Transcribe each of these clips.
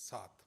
7।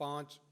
5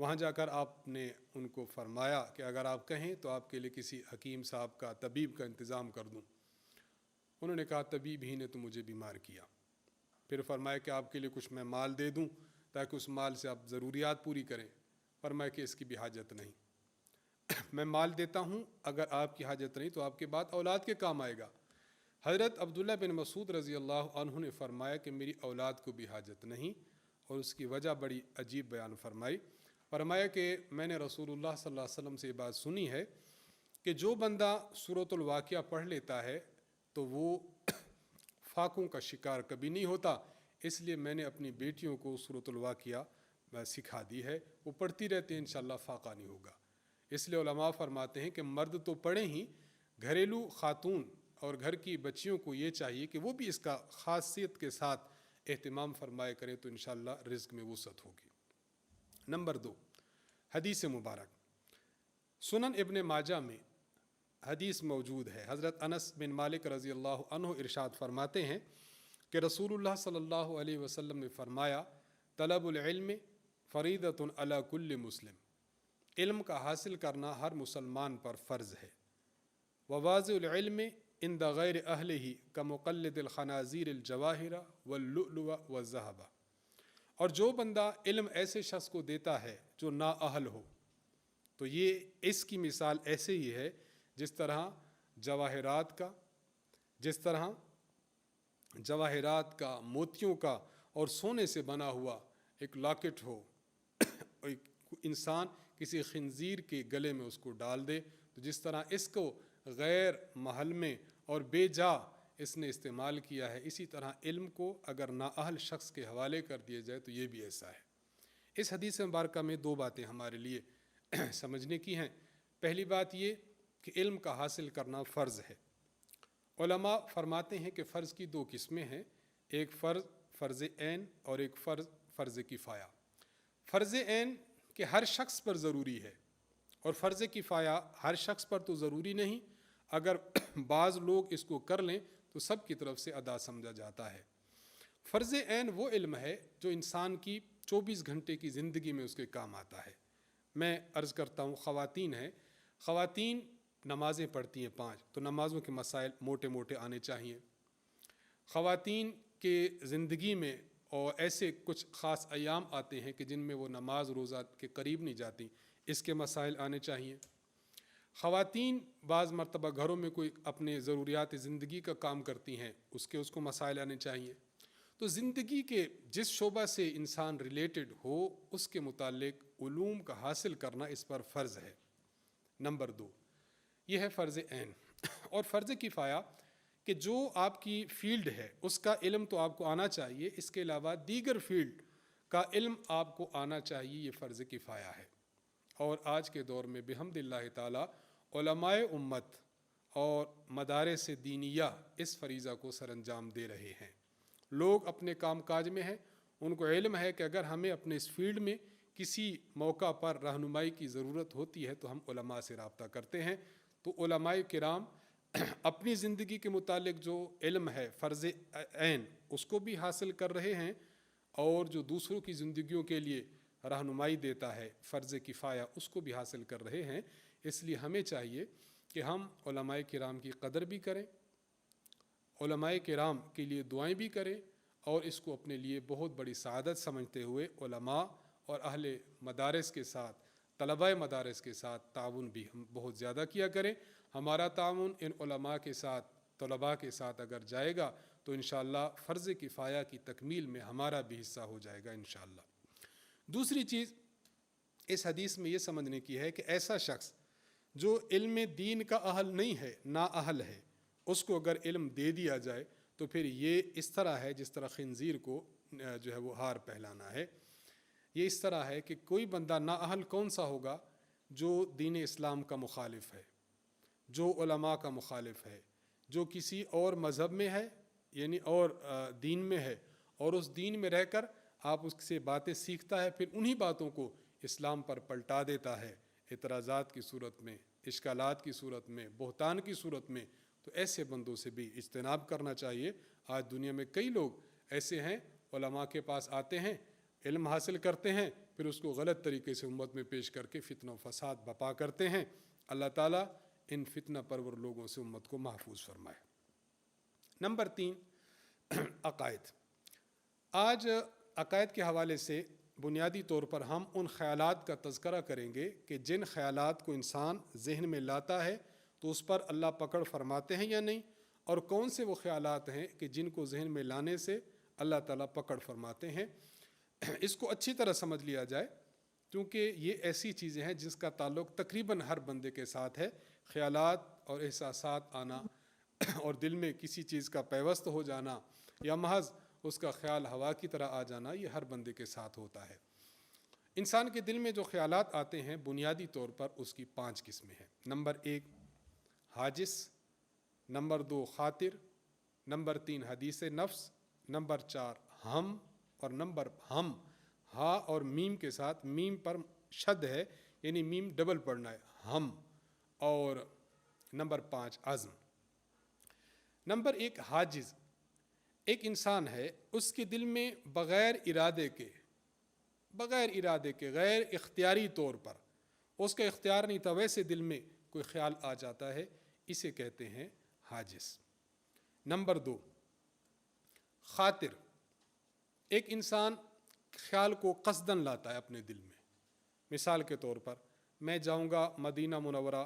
وہاں جا کر آپ نے ان کو فرمایا کہ اگر آپ کہیں تو آپ کے لیے کسی حکیم صاحب کا طبیب کا انتظام کر دوں۔ انہوں نے کہا طبیب ہی نے تو مجھے بیمار کیا۔ پھر فرمایا کہ آپ کے لیے کچھ میں مال دے دوں تاکہ اس مال سے آپ ضروریات پوری کریں۔ فرمایا کہ اس کی بھی حاجت نہیں، میں مال دیتا ہوں، اگر آپ کی حاجت نہیں تو آپ کے بعد اولاد کے کام آئے گا۔ حضرت عبداللہ بن مسعود رضی اللہ عنہ نے فرمایا کہ میری اولاد کو بھی حاجت نہیں، اور اس کی وجہ بڑی عجیب بیان فرمائی۔ فرمایا کہ میں نے رسول اللہ صلی اللہ علیہ وسلم سے یہ بات سنی ہے کہ جو بندہ سورۃ الواقعہ پڑھ لیتا ہے تو وہ فاقوں کا شکار کبھی نہیں ہوتا، اس لیے میں نے اپنی بیٹیوں کو سورۃ الواقعہ سکھا دی ہے، وہ پڑھتی رہتے ہیں، انشاءاللہ فاقہ نہیں ہوگا۔ اس لیے علماء فرماتے ہیں کہ مرد تو پڑھیں ہی، گھریلو خاتون اور گھر کی بچیوں کو یہ چاہیے کہ وہ بھی اس کا خاصیت کے ساتھ اہتمام فرمائے کریں، تو انشاءاللہ رزق میں وسعت ہوگی۔ نمبر 2، حدیث مبارک۔ سنن ابن ماجہ میں حدیث موجود ہے، حضرت انس بن مالک رضی اللہ عنہ ارشاد فرماتے ہیں کہ رسول اللہ صلی اللہ علیہ وسلم نے فرمایا، طلب العلم فریضۃ علی کل مسلم، علم کا حاصل کرنا ہر مسلمان پر فرض ہے۔ وواضع العلم عند غیر اہلہ کمقلد الخنازیر الجواہر واللؤلؤ والذہب، اور جو بندہ علم ایسے شخص کو دیتا ہے جو نااہل ہو، تو یہ اس کی مثال ایسے ہی ہے جس طرح جواہرات کا موتیوں کا اور سونے سے بنا ہوا ایک لاکٹ ہو، ایک انسان کسی خنزیر کے گلے میں اس کو ڈال دے، تو جس طرح اس کو غیر محل میں اور بے جا اس نے استعمال کیا ہے، اسی طرح علم کو اگر نااہل شخص کے حوالے کر دیا جائے تو یہ بھی ایسا ہے۔ اس حدیث مبارکہ میں 2 باتیں ہمارے لیے سمجھنے کی ہیں۔ پہلی بات یہ کہ علم کا حاصل کرنا فرض ہے۔ علماء فرماتے ہیں کہ فرض کی 2 قسمیں ہیں، ایک فرض عین اور ایک فرض کفایہ۔ فرض عین کہ ہر شخص پر ضروری ہے، اور فرض کفایہ ہر شخص پر تو ضروری نہیں، اگر بعض لوگ اس کو کر لیں تو سب کی طرف سے ادا سمجھا جاتا ہے۔ فرض عین وہ علم ہے جو انسان کی 24 گھنٹے کی زندگی میں اس کے کام آتا ہے۔ میں عرض کرتا ہوں، خواتین ہیں، خواتین نمازیں پڑھتی ہیں 5، تو نمازوں کے مسائل موٹے موٹے آنے چاہیے۔ خواتین کے زندگی میں اور ایسے کچھ خاص ایام آتے ہیں کہ جن میں وہ نماز روزہ کے قریب نہیں جاتی، اس کے مسائل آنے چاہیے۔ خواتین بعض مرتبہ گھروں میں کوئی اپنے ضروریات زندگی کا کام کرتی ہیں، اس کو مسائل آنے چاہیے۔ تو زندگی کے جس شعبہ سے انسان ریلیٹڈ ہو اس کے متعلق علوم کا حاصل کرنا اس پر فرض ہے۔ نمبر 2، یہ ہے فرض عین۔ اور فرض کفایہ کہ جو آپ کی فیلڈ ہے اس کا علم تو آپ کو آنا چاہیے، اس کے علاوہ دیگر فیلڈ کا علم آپ کو آنا چاہیے، یہ فرض کفایہ ہے۔ اور آج کے دور میں بحمد اللہ تعالی علماء امت اور مدارس دینیہ اس فریضہ کو سر انجام دے رہے ہیں۔ لوگ اپنے کام کاج میں ہیں، ان کو علم ہے کہ اگر ہمیں اپنے اس فیلڈ میں کسی موقع پر رہنمائی کی ضرورت ہوتی ہے تو ہم علماء سے رابطہ کرتے ہیں۔ تو علماء کرام اپنی زندگی کے متعلق جو علم ہے فرض عین اس کو بھی حاصل کر رہے ہیں، اور جو دوسروں کی زندگیوں کے لیے رہنمائی دیتا ہے فرض کفایہ اس کو بھی حاصل کر رہے ہیں۔ اس لیے ہمیں چاہیے کہ ہم علماء کرام کی قدر بھی کریں، علماء کرام کے لیے دعائیں بھی کریں، اور اس کو اپنے لیے بہت بڑی سعادت سمجھتے ہوئے علماء اور اہل مدارس کے ساتھ، طلباء مدارس کے ساتھ تعاون بھی ہم بہت زیادہ کیا کریں۔ ہمارا تعاون ان علماء کے ساتھ، طلباء کے ساتھ اگر جائے گا تو انشاءاللہ فرض کفایہ کی تکمیل میں ہمارا بھی حصہ ہو جائے گا انشاءاللہ۔ دوسری چیز اس حدیث میں یہ سمجھنے کی ہے کہ ایسا شخص جو علم دین کا اہل نہیں ہے، نااہل ہے، اس کو اگر علم دے دیا جائے تو پھر یہ اس طرح ہے جس طرح خنزیر کو جو ہے وہ ہار پہلانا ہے۔ یہ اس طرح ہے کہ کوئی بندہ نااہل کون سا ہوگا؟ جو دین اسلام کا مخالف ہے، جو علماء کا مخالف ہے، جو کسی اور مذہب میں ہے یعنی اور دین میں ہے، اور اس دین میں رہ کر آپ اس سے باتیں سیکھتا ہے، پھر انہی باتوں کو اسلام پر پلٹا دیتا ہے اعتراضات کی صورت میں، اشکالات کی صورت میں، بہتان کی صورت میں۔ تو ایسے بندوں سے بھی اجتناب کرنا چاہیے۔ آج دنیا میں کئی لوگ ایسے ہیں، علماء کے پاس آتے ہیں، علم حاصل کرتے ہیں، پھر اس کو غلط طریقے سے امت میں پیش کر کے فتنہ و فساد بپا کرتے ہیں۔ اللہ تعالیٰ ان فتنہ پرور لوگوں سے امت کو محفوظ فرمائے۔ نمبر 3، عقائد۔ آج عقائد کے حوالے سے بنیادی طور پر ہم ان خیالات کا تذکرہ کریں گے کہ جن خیالات کو انسان ذہن میں لاتا ہے تو اس پر اللہ پکڑ فرماتے ہیں یا نہیں، اور کون سے وہ خیالات ہیں کہ جن کو ذہن میں لانے سے اللہ تعالیٰ پکڑ فرماتے ہیں۔ اس کو اچھی طرح سمجھ لیا جائے، کیونکہ یہ ایسی چیزیں ہیں جس کا تعلق تقریباً ہر بندے کے ساتھ ہے۔ خیالات اور احساسات آنا اور دل میں کسی چیز کا پیوست ہو جانا یا محض اس کا خیال ہوا کی طرح آ جانا، یہ ہر بندے کے ساتھ ہوتا ہے۔ انسان کے دل میں جو خیالات آتے ہیں بنیادی طور پر اس کی 5 قسمیں ہیں۔ نمبر 1 حاجس، نمبر 2 خاطر، نمبر 3 حدیث نفس، نمبر 4 ہم، اور نمبر ہم ہا اور میم کے ساتھ، میم پر شد ہے یعنی میم ڈبل پڑھنا ہے، ہم، اور نمبر 5 عزم۔ نمبر 1 حاجز، ایک انسان ہے، اس کے دل میں بغیر ارادے کے غیر اختیاری طور پر، اس کا اختیار نہیں تھا، ویسے دل میں کوئی خیال آ جاتا ہے، اسے کہتے ہیں حاجز۔ نمبر 2 خاطر، ایک انسان خیال کو قصداً لاتا ہے اپنے دل میں۔ مثال کے طور پر میں جاؤں گا مدینہ منورہ،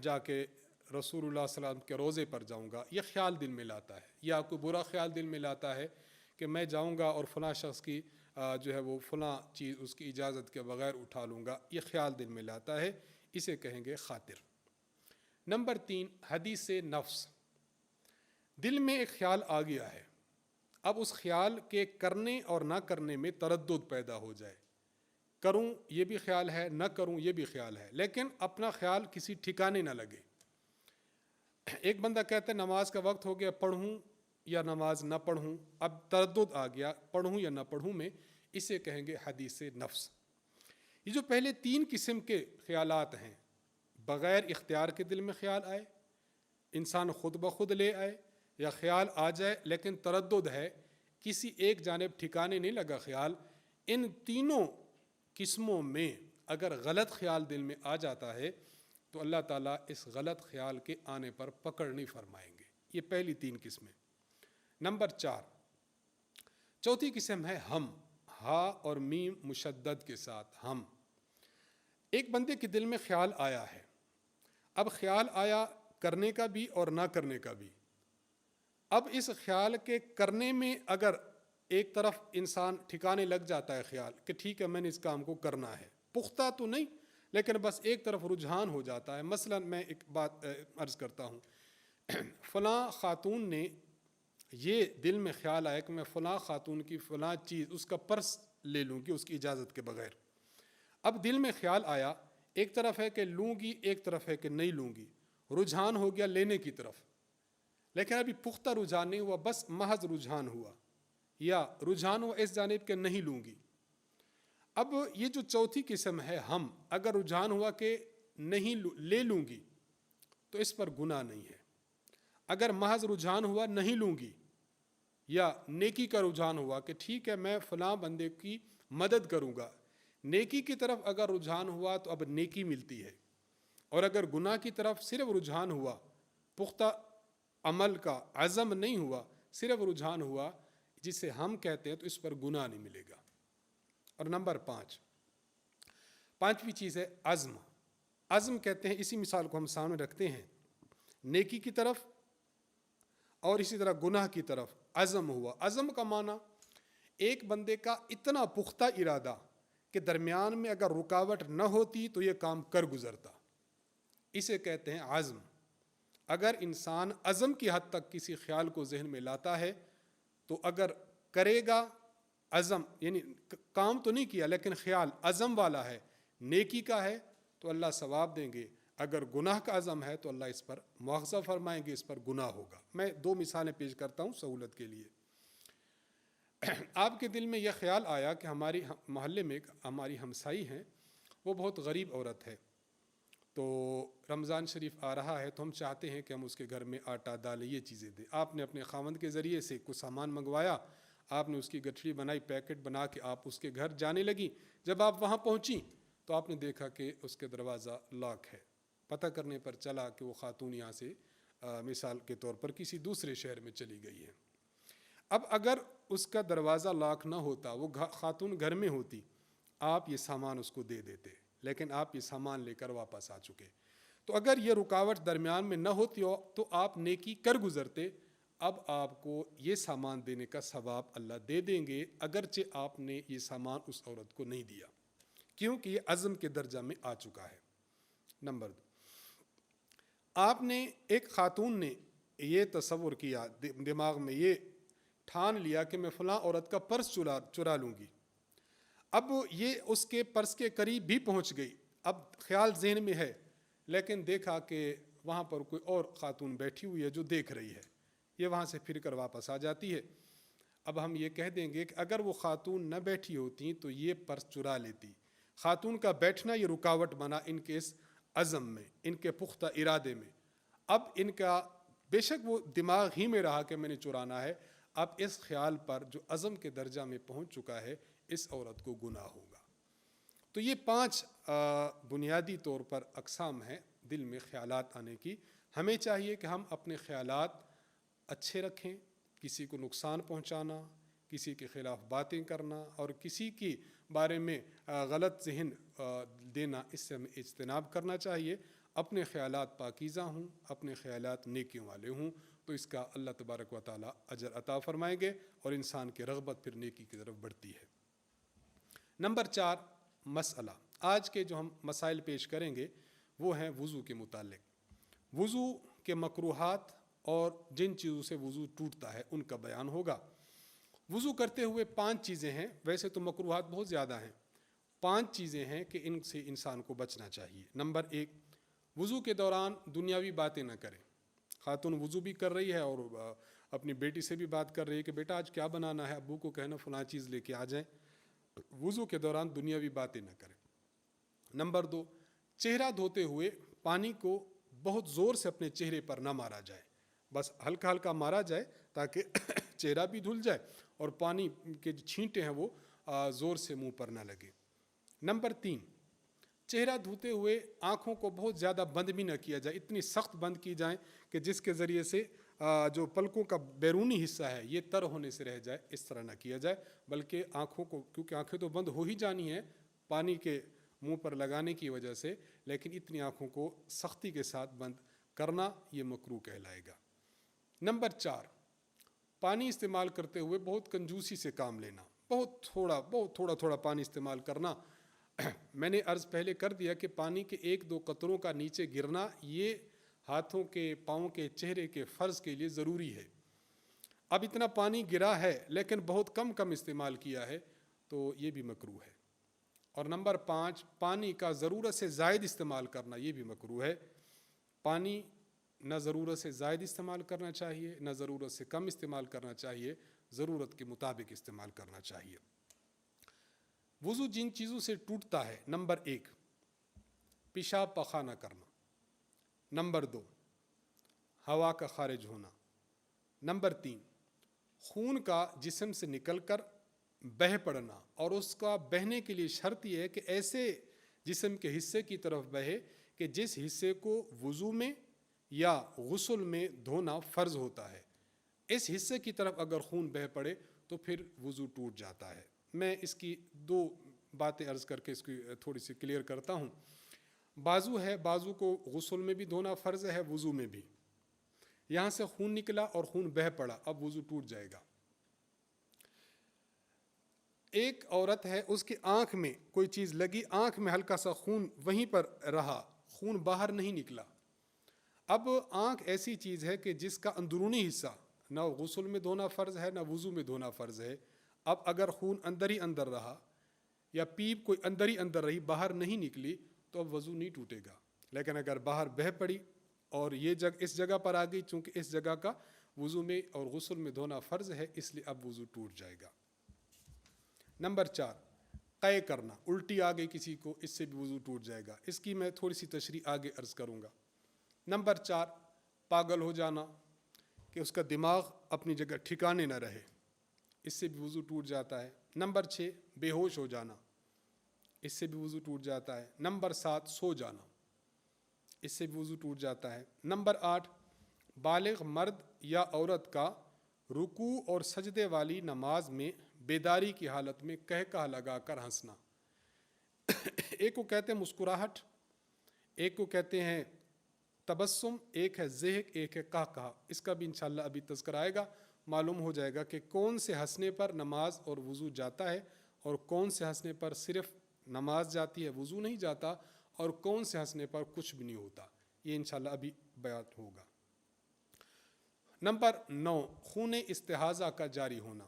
جا کے رسول اللہ صلی اللہ علیہ وسلم کے روضے پر جاؤں گا، یہ خیال دل میں لاتا ہے۔ یا کوئی برا خیال دل میں لاتا ہے کہ میں جاؤں گا اور فلاں شخص کی جو ہے وہ فلاں چیز اس کی اجازت کے بغیر اٹھا لوں گا، یہ خیال دل میں لاتا ہے، اسے کہیں گے خاطر۔ نمبر 3 حدیث نفس، دل میں ایک خیال آ گیا ہے، اب اس خیال کے کرنے اور نہ کرنے میں تردد پیدا ہو جائے، کروں یہ بھی خیال ہے، نہ کروں یہ بھی خیال ہے، لیکن اپنا خیال کسی ٹھکانے نہ لگے۔ ایک بندہ کہتا ہے نماز کا وقت ہو گیا، پڑھوں یا نماز نہ پڑھوں، اب تردد آ گیا پڑھوں یا نہ پڑھوں میں، اسے کہیں گے حدیث نفس۔ یہ جو پہلے 3 قسم کے خیالات ہیں، بغیر اختیار کے دل میں خیال آئے، انسان خود بخود لے آئے، یا خیال آ جائے لیکن تردد ہے، کسی ایک جانب ٹھکانے نہیں لگا خیال، ان تینوں قسموں میں اگر غلط خیال دل میں آ جاتا ہے تو اللہ تعالیٰ اس غلط خیال کے آنے پر پکڑ نہیں فرمائیں گے۔ یہ پہلی 3 قسمیں۔ نمبر 4 چوتھی قسم ہے ہم، ہا اور میم مشدد کے ساتھ، ہم۔ ایک بندے کے دل میں خیال آیا ہے، اب خیال آیا کرنے کا بھی اور نہ کرنے کا بھی۔ اب اس خیال کے کرنے میں اگر ایک طرف انسان ٹھکانے لگ جاتا ہے خیال کہ ٹھیک ہے میں نے اس کام کو کرنا ہے، پختہ تو نہیں لیکن بس ایک طرف رجحان ہو جاتا ہے۔ مثلا میں ایک بات عرض کرتا ہوں، فلاں خاتون نے یہ دل میں خیال آیا کہ میں فلاں خاتون کی فلاں چیز اس کا پرس لے لوں گی اس کی اجازت کے بغیر۔ اب دل میں خیال آیا، ایک طرف ہے کہ لوں گی، ایک طرف ہے کہ نہیں لوں گی، رجحان ہو گیا لینے کی طرف، لیکن ابھی پختہ رجحان نہیں ہوا، بس محض رجحان ہوا، یا رجحان ہوا اس جانب کہ نہیں لوں گی۔ اب یہ جو چوتھی قسم ہے ہم، اگر رجحان ہوا کہ نہیں لے لوں گی تو اس پر گناہ نہیں ہے۔ اگر محض رجحان ہوا نہیں لوں گی، یا نیکی کا رجحان ہوا کہ ٹھیک ہے میں فلاں بندے کی مدد کروں گا، نیکی کی طرف اگر رجحان ہوا تو اب نیکی ملتی ہے، اور اگر گناہ کی طرف صرف رجحان ہوا، پختہ عمل کا عزم نہیں ہوا، صرف رجحان ہوا جسے ہم کہتے ہیں، تو اس پر گناہ نہیں ملے گا۔ اور نمبر 5ویں چیز ہے عزم۔ عزم کہتے ہیں، اسی مثال کو ہم سامنے رکھتے ہیں، نیکی کی طرف اور اسی طرح گناہ کی طرف عزم ہوا۔ عزم کا معنی ایک بندے کا اتنا پختہ ارادہ کہ درمیان میں اگر رکاوٹ نہ ہوتی تو یہ کام کر گزرتا، اسے کہتے ہیں عزم۔ اگر انسان عزم کی حد تک کسی خیال کو ذہن میں لاتا ہے تو اگر کرے گا، عزم یعنی کام تو نہیں کیا لیکن خیال عزم والا ہے، نیکی کا ہے، تو اللہ ثواب دیں گے۔ اگر گناہ کا عزم ہے تو اللہ اس پر مواخذہ فرمائیں گے، اس پر گناہ ہوگا۔ میں 2 مثالیں پیش کرتا ہوں سہولت کے لیے۔ آپ کے دل میں یہ خیال آیا کہ ہماری محلے میں ہماری ہمسائی ہیں، وہ بہت غریب عورت ہے، تو رمضان شریف آ رہا ہے تو ہم چاہتے ہیں کہ ہم اس کے گھر میں آٹا دالیں یہ چیزیں دیں۔ آپ نے اپنے خاوند کے ذریعے سے کچھ سامان منگوایا، آپ نے اس کی گٹھڑی بنائی، پیکٹ بنا کے آپ اس کے گھر جانے لگی. جب آپ وہاں پہنچی تو آپ نے دیکھا کہ اس کے دروازہ لاک ہے. پتہ کرنے پر چلا کہ وہ خاتون یہاں سے مثال کے طور پر کسی دوسرے شہر میں چلی گئی ہے. اب اگر اس کا دروازہ لاک نہ ہوتا، وہ خاتون گھر میں ہوتی، آپ یہ سامان اس کو دے دیتے، لیکن آپ یہ سامان لے کر واپس آ چکے. تو اگر یہ رکاوٹ درمیان میں نہ ہوتی ہو تو آپ نیکی کر گزرتے. اب آپ کو یہ سامان دینے کا ثواب اللہ دے دیں گے، اگرچہ آپ نے یہ سامان اس عورت کو نہیں دیا، کیونکہ یہ عزم کے درجہ میں آ چکا ہے. نمبر 2، آپ نے ایک خاتون نے یہ تصور کیا، دماغ میں یہ ٹھان لیا کہ میں فلاں عورت کا پرس چرا لوں گی. اب یہ اس کے پرس کے قریب بھی پہنچ گئی. اب خیال ذہن میں ہے، لیکن دیکھا کہ وہاں پر کوئی اور خاتون بیٹھی ہوئی ہے جو دیکھ رہی ہے. یہ وہاں سے پھر کر واپس آ جاتی ہے. اب ہم یہ کہہ دیں گے کہ اگر وہ خاتون نہ بیٹھی ہوتی تو یہ پرس چرا لیتی. خاتون کا بیٹھنا یہ رکاوٹ بنا ان کے اس عزم میں، ان کے پختہ ارادے میں. اب ان کا بے شک وہ دماغ ہی میں رہا کہ میں نے چرانا ہے، اب اس خیال پر جو عزم کے درجہ میں پہنچ چکا ہے اس عورت کو گناہ ہوگا. تو یہ 5 بنیادی طور پر اقسام ہیں دل میں خیالات آنے کی. ہمیں چاہیے کہ ہم اپنے خیالات اچھے رکھیں. کسی کو نقصان پہنچانا، کسی کے خلاف باتیں کرنا اور کسی کے بارے میں غلط ذہن دینا، اس سے ہمیں اجتناب کرنا چاہیے. اپنے خیالات پاکیزہ ہوں، اپنے خیالات نیکیوں والے ہوں، تو اس کا اللہ تبارک و تعالیٰ اجر عطا فرمائیں گے اور انسان کی رغبت پھر نیکی کی طرف بڑھتی ہے. نمبر 4 مسئلہ. آج کے جو ہم مسائل پیش کریں گے وہ ہیں وضو کے متعلق. وضو کے مکروہات اور جن چیزوں سے وضو ٹوٹتا ہے ان کا بیان ہوگا. وضو کرتے ہوئے 5 چیزیں ہیں، ویسے تو مکروہات بہت زیادہ ہیں، 5 چیزیں ہیں کہ ان سے انسان کو بچنا چاہیے. نمبر 1، وضو کے دوران دنیاوی باتیں نہ کریں. خاتون وضو بھی کر رہی ہے اور اپنی بیٹی سے بھی بات کر رہی ہے کہ بیٹا آج کیا بنانا ہے، ابو کو کہنا فلاں چیز لے کے آ جائیں. وضو کے دوران دنیاوی باتیں نہ کریں. نمبر 2، چہرہ دھوتے ہوئے پانی کو بہت زور سے اپنے چہرے پر نہ مارا جائے، بس ہلکا ہلکا مارا جائے تاکہ چہرہ بھی دھل جائے اور پانی کے جو چھینٹے ہیں وہ زور سے منہ پر نہ لگے. نمبر 3، چہرہ دھوتے ہوئے آنکھوں کو بہت زیادہ بند بھی نہ کیا جائے، اتنی سخت بند کی جائیں کہ جس کے ذریعے سے جو پلکوں کا بیرونی حصہ ہے یہ تر ہونے سے رہ جائے. اس طرح نہ کیا جائے، بلکہ آنکھوں کو، کیونکہ آنکھیں تو بند ہو ہی جانی ہیں پانی کے منہ پر لگانے کی وجہ سے، لیکن اتنی آنکھوں کو سختی کے ساتھ بند کرنا یہ مکروہ کہلائے گا. نمبر 4، پانی استعمال کرتے ہوئے بہت کنجوسی سے کام لینا، بہت تھوڑا پانی استعمال کرنا. میں نے عرض پہلے کر دیا کہ پانی کے 1-2 قطروں کا نیچے گرنا یہ ہاتھوں کے، پاؤں کے، چہرے کے فرض کے لیے ضروری ہے. اب اتنا پانی گرا ہے لیکن بہت کم استعمال کیا ہے تو یہ بھی مکروہ ہے. اور نمبر 5، پانی کا ضرورت سے زائد استعمال کرنا یہ بھی مکروہ ہے. پانی نہ ضرورت سے زائد استعمال کرنا چاہیے، نہ ضرورت سے کم استعمال کرنا چاہیے، ضرورت کے مطابق استعمال کرنا چاہیے. وضو جن چیزوں سے ٹوٹتا ہے، نمبر 1، پیشاب پخانہ کرنا. نمبر 2، ہوا کا خارج ہونا. نمبر 3، خون کا جسم سے نکل کر بہہ پڑنا، اور اس کا بہنے کے لیے شرط یہ ہے کہ ایسے جسم کے حصے کی طرف بہے کہ جس حصے کو وضو میں یا غسل میں دھونا فرض ہوتا ہے. اس حصے کی طرف اگر خون بہہ پڑے تو پھر وضو ٹوٹ جاتا ہے. میں اس کی 2 باتیں عرض کر کے اس کی تھوڑی سی کلیئر کرتا ہوں. بازو ہے، بازو کو غسل میں بھی دھونا فرض ہے، وضو میں بھی. یہاں سے خون نکلا اور خون بہہ پڑا، اب وضو ٹوٹ جائے گا. ایک عورت ہے، اس کی آنکھ میں کوئی چیز لگی، آنکھ میں ہلکا سا خون وہیں پر رہا، خون باہر نہیں نکلا. اب آنکھ ایسی چیز ہے کہ جس کا اندرونی حصہ نہ غسل میں دھونا فرض ہے نہ وضو میں دھونا فرض ہے. اب اگر خون اندر ہی اندر رہا یا پیپ کوئی اندر ہی اندر رہی، باہر نہیں نکلی، تو اب وضو نہیں ٹوٹے گا. لیکن اگر باہر بہہ پڑی اور یہ اس جگہ پر آ گئی، چونکہ اس جگہ کا وضو میں اور غسل میں دھونا فرض ہے، اس لیے اب وضو ٹوٹ جائے گا. نمبر 4، قے کرنا، الٹی آ گئی کسی کو، اس سے بھی وضو ٹوٹ جائے گا. اس کی میں تھوڑی سی تشریح آگے عرض کروں گا. نمبر 4، پاگل ہو جانا، کہ اس کا دماغ اپنی جگہ ٹھکانے نہ رہے، اس سے بھی وضو ٹوٹ جاتا ہے۔ نمبر 6 بے ہوش ہو جانا، اس سے بھی وضو ٹوٹ جاتا ہے۔ نمبر 7 سو جانا، اس سے بھی وضو ٹوٹ جاتا ہے۔ نمبر 8 بالغ مرد یا عورت کا رکوع اور سجدے والی نماز میں بیداری کی حالت میں قہقہ لگا کر ہنسنا۔ ایک کو کہتے ہیں مسکراہٹ، ایک کو کہتے ہیں تبسم، ایک ہے ضحک، ایک ہے قہقہ۔ اس کا بھی انشاءاللہ ابھی تذکر آئے گا، معلوم ہو جائے گا کہ کون سے ہنسنے پر نماز اور وضو جاتا ہے اور کون سے ہنسنے پر صرف نماز جاتی ہے وضو نہیں جاتا، اور کون سے ہنسنے پر کچھ بھی نہیں ہوتا۔ یہ انشاءاللہ ابھی بیان ہوگا۔ نمبر 9 خون استحاضہ کا جاری ہونا۔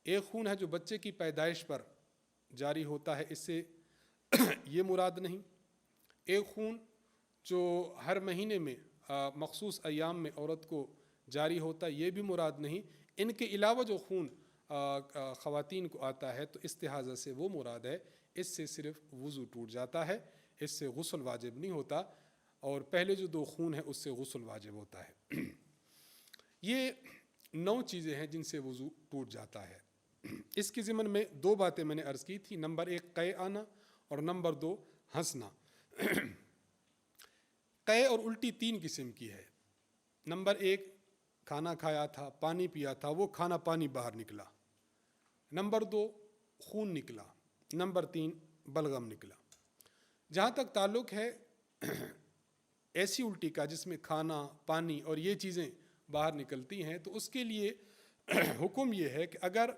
ایک خون ہے جو بچے کی پیدائش پر جاری ہوتا ہے، اس سے یہ مراد نہیں۔ ایک خون جو ہر مہینے میں مخصوص ایام میں عورت کو جاری ہوتا ہے، یہ بھی مراد نہیں۔ ان کے علاوہ جو خون خواتین کو آتا ہے تو استحاضہ سے وہ مراد ہے، اس سے صرف وضو ٹوٹ جاتا ہے، اس سے غسل واجب نہیں ہوتا، اور پہلے جو 2 خون ہیں اس سے غسل واجب ہوتا ہے۔ یہ 9 چیزیں ہیں جن سے وضو ٹوٹ جاتا ہے۔ اس کی ضمن میں 2 باتیں میں نے عرض کی تھی، نمبر 1 قے آنا اور نمبر 2 ہنسنا۔ قے اور الٹی 3 قسم کی ہے۔ نمبر 1 کھانا کھایا تھا، پانی پیا تھا، وہ کھانا پانی باہر نکلا۔ نمبر 2 خون نکلا۔ نمبر 3 بلغم نکلا۔ جہاں تک تعلق ہے ایسی الٹی کا جس میں کھانا، پانی اور یہ چیزیں باہر نکلتی ہیں، تو اس کے لیے حکم یہ ہے کہ اگر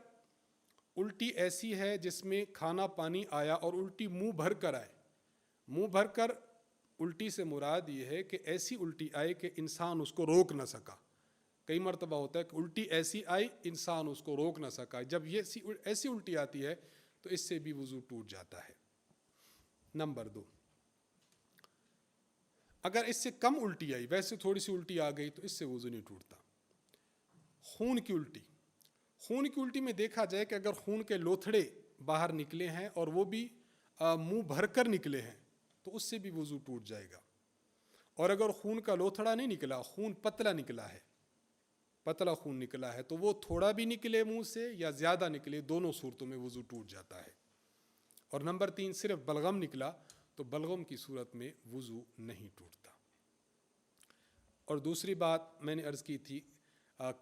الٹی ایسی ہے جس میں کھانا پانی آیا اور الٹی منہ بھر کر آئے، منہ بھر کر الٹی سے مراد یہ ہے کہ ایسی الٹی آئے کہ انسان اس کو روک نہ سکا۔ کئی مرتبہ ہوتا ہے کہ الٹی ایسی آئی انسان اس کو روک نہ سکا، جب یہ ایسی الٹی آتی ہے تو اس سے بھی وضو ٹوٹ جاتا ہے۔ نمبر 2 اگر اس سے کم الٹی آئی، ویسے تھوڑی سی الٹی آ گئی، تو اس سے وضو نہیں ٹوٹتا۔ خون کی الٹی، خون کی الٹی میں دیکھا جائے کہ اگر خون کے لوتھڑے باہر نکلے ہیں اور وہ بھی منہ بھر کر نکلے ہیں تو اس سے بھی وضو ٹوٹ جائے گا۔ اور اگر خون کا لوتھڑا نہیں نکلا، خون پتلا نکلا ہے، پتلا خون نکلا ہے، تو وہ تھوڑا بھی نکلے منہ سے یا زیادہ نکلے، دونوں صورتوں میں وضو ٹوٹ جاتا ہے۔ اور نمبر 3 صرف بلغم نکلا تو بلغم کی صورت میں وضو نہیں ٹوٹتا۔ اور دوسری بات میں نے عرض کی تھی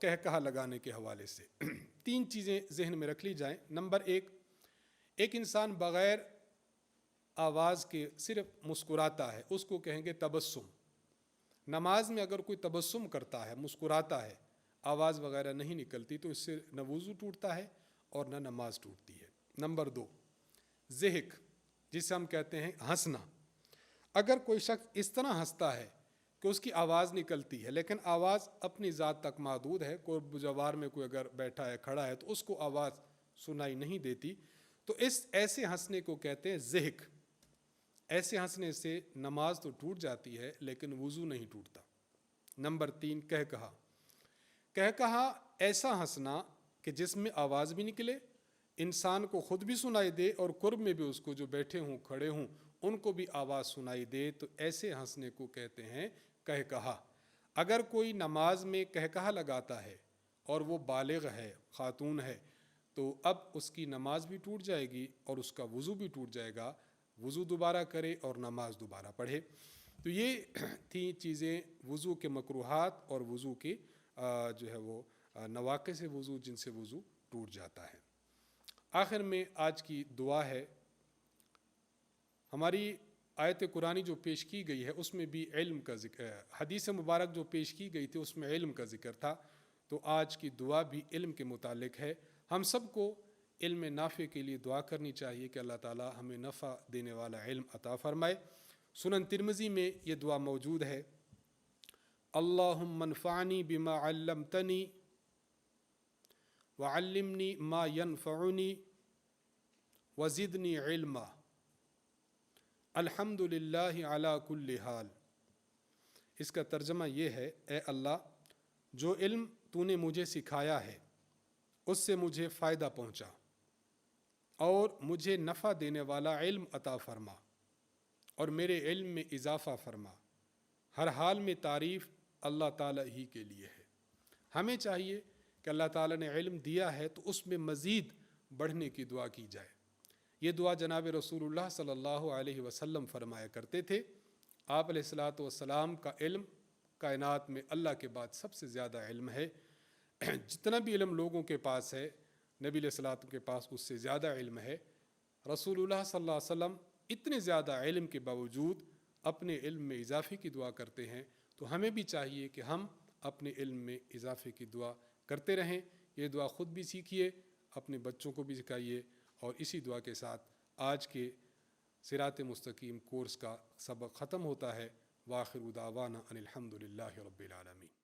قہقہ لگانے کے حوالے سے، 3 چیزیں ذہن میں رکھ لی جائیں۔ نمبر 1 ایک انسان بغیر آواز کے صرف مسکراتا ہے، اس کو کہیں گے تبسم۔ نماز میں اگر کوئی تبسم کرتا ہے، مسکراتا ہے، آواز وغیرہ نہیں نکلتی، تو اس سے نہ وضو ٹوٹتا ہے اور نہ نماز ٹوٹتی ہے۔ نمبر 2 ضحک، جسے ہم کہتے ہیں ہنسنا۔ اگر کوئی شخص اس طرح ہنستا ہے کہ اس کی آواز نکلتی ہے لیکن آواز اپنی ذات تک محدود ہے، کوئی جوار میں کوئی اگر بیٹھا ہے، کھڑا ہے، تو اس کو آواز سنائی نہیں دیتی، تو ایسے ہنسنے کو کہتے ہیں ضحک۔ ایسے ہنسنے سے نماز تو ٹوٹ جاتی ہے لیکن وضو نہیں ٹوٹتا۔ نمبر 3 قہقہ، قہقہ ایسا ہنسنا کہ جس میں آواز بھی نکلے، انسان کو خود بھی سنائی دے اور قرب میں بھی اس کو جو بیٹھے ہوں کھڑے ہوں ان کو بھی آواز سنائی دے، تو ایسے ہنسنے کو کہتے ہیں قہقہ۔ اگر کوئی نماز میں قہقہ لگاتا ہے اور وہ بالغ ہے، خاتون ہے، تو اب اس کی نماز بھی ٹوٹ جائے گی اور اس کا وضو بھی ٹوٹ جائے گا۔ وضو دوبارہ کرے اور نماز دوبارہ پڑھے۔ تو یہ 3 چیزیں وضو کے مکروہات اور وضو کے جو ہے وہ نواقص وضو جن سے وضو ٹوٹ جاتا ہے۔ آخر میں آج کی دعا ہے۔ ہماری آیت قرآنی جو پیش کی گئی ہے اس میں بھی علم کا ذکر ہے، حدیث مبارک جو پیش کی گئی تھی اس میں علم کا ذکر تھا، تو آج کی دعا بھی علم کے متعلق ہے۔ ہم سب کو علم نافع کے لیے دعا کرنی چاہیے کہ اللہ تعالی ہمیں نفع دینے والا علم عطا فرمائے۔ سنن ترمذی میں یہ دعا موجود ہے، اللہم انفعنی بما علمتنی وعلمنی ما ینفعنی وزدنی علما، الحمد للہ علی کل حال۔ اس کا ترجمہ یہ ہے، اے اللہ جو علم تو نے مجھے سکھایا ہے اس سے مجھے فائدہ پہنچا اور مجھے نفع دینے والا علم عطا فرما اور میرے علم میں اضافہ فرما۔ ہر حال میں تعریف اللہ تعالیٰ ہی کے لیے ہے۔ ہمیں چاہیے کہ اللہ تعالیٰ نے علم دیا ہے تو اس میں مزید بڑھنے کی دعا کی جائے۔ یہ دعا جناب رسول اللہ صلی اللہ علیہ وسلم فرمایا کرتے تھے۔ آپ علیہ الصلاۃ والسلام کا علم کائنات میں اللہ کے بعد سب سے زیادہ علم ہے۔ جتنا بھی علم لوگوں کے پاس ہے، نبی علیہ الصلاۃ کے پاس اس سے زیادہ علم ہے۔ رسول اللہ صلی اللہ علیہ وسلم اتنے زیادہ علم کے باوجود اپنے علم میں اضافے کی دعا کرتے ہیں، تو ہمیں بھی چاہیے کہ ہم اپنے علم میں اضافے کی دعا کرتے رہیں۔ یہ دعا خود بھی سیکھیے، اپنے بچوں کو بھی سکھائیے، اور اسی دعا کے ساتھ آج کے صراط مستقیم کورس کا سبق ختم ہوتا ہے۔ وآخر دعوانا ان الحمد للہ رب العالمین۔